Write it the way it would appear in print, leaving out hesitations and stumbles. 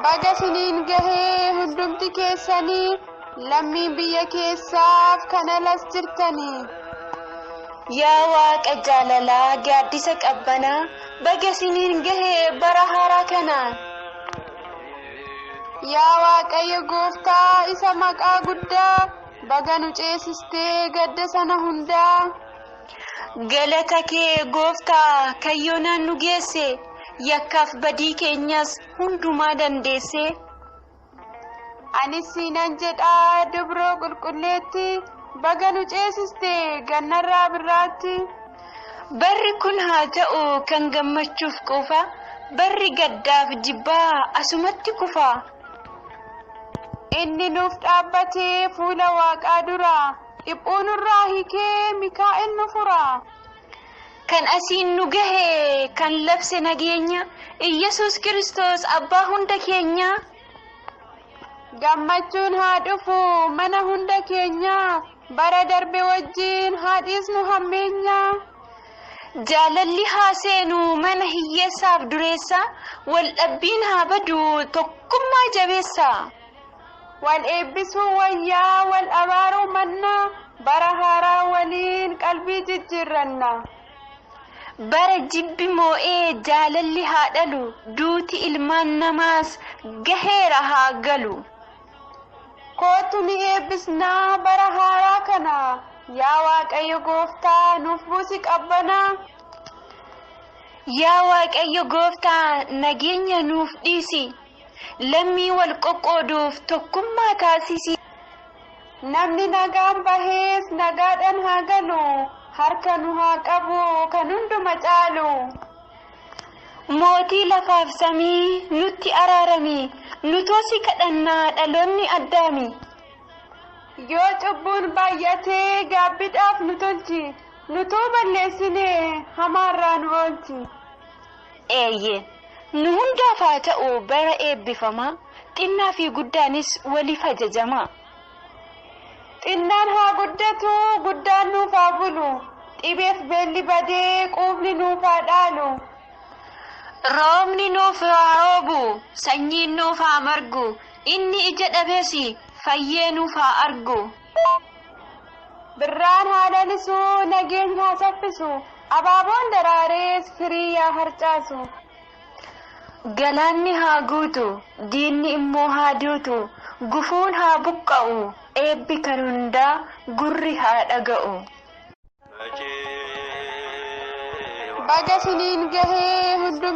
Baga siniin gahee hundumti keessanii lammii biyya keessaaf kan alas jirtanii. Yaa Waaqa jaalalaa gaaddisa qabbanaa baga siniin gahee bara haaraa kanaan. Yaa Waaqayyo Gooftaa isa maqaa guddaa baga nu ceesistee gadda sana hundaa. Galata kee Gooftaa kayyoonaan nu geesse yakkaaf badii keenyas hundumaa dandeesse. Anis siinan jedhaa dubroo qulqulleetti baga nu ceesistee gannarraa birraatti. Barri kun haa ta'u kan gammachuuf qofa barri gaddaaf jibbaa asumatti kufa. Inni nuuf dhaabbatee fuula Waaqaa dura dhiphuu nurraa hiikee Mikaa'el nu fura. Kan asiin nu gahe kan labse nageenya Iyyasuus Kiristoos abbaa hunda keenya. Gammachuun haa dhufu mana hunda keenya bara darbe wajjin haa dhiisnu hammeenya. Jaalalli haa seenu mana hiyyeessaaf dureessa wal dhabbiin haa badu tokkummaa jabeessa. Wal eebbisuu wayyaa wal abaaruu manna bara haaraa waliin qalbii jijjiirranna. Bara jibbi moo'ee jaalalli haa dhalu duuti ilmaan namaas gaheera haa galu. Kootu ni eebbisnaa bara haaraa kana yaa Waaqayyo Gooftaa nuuf buusi qabbanaa. Yaa Waaqayyo Gooftaa nageenya nuuf dhiisi. Lammii wal qoqqooduuf tokkummaa taasisi. Namni nagaan bahees nagaadhaan haa galu harka nu haa qabu kan hunduma caalu. Mootii lafaaf samii nutti araarami nutosi kadhannaa dhaloonni addaami. Yoo cubbuun baay'atee gaabbiidhaaf nu tolchi nutuu balleessinee hamaarraa nu oolchi. Eeyyee nu hundaaf haa ta'u bara eebbifamaa xinnaa fi guddaanis waliif ajajamaa. Xinnaan haa guddatu guddaan nuuf haa bulu dhibeef beelli badee quufni nuuf haa dhaalu. Roobni nuuf haa roobu sanyiin nuuf haa margu inni ija dhabeessi fayyee nuuf haa argu. Birraan haa lalisu nageenya haa saffisu abaaboon daraarees firii haa harcaasu. Galaanni haa guutu diinni immoo haa duutu gufuun haa buqqa'u eebbi kan hundaa gurri haa dhaga'u. Baga siniin gahee hundum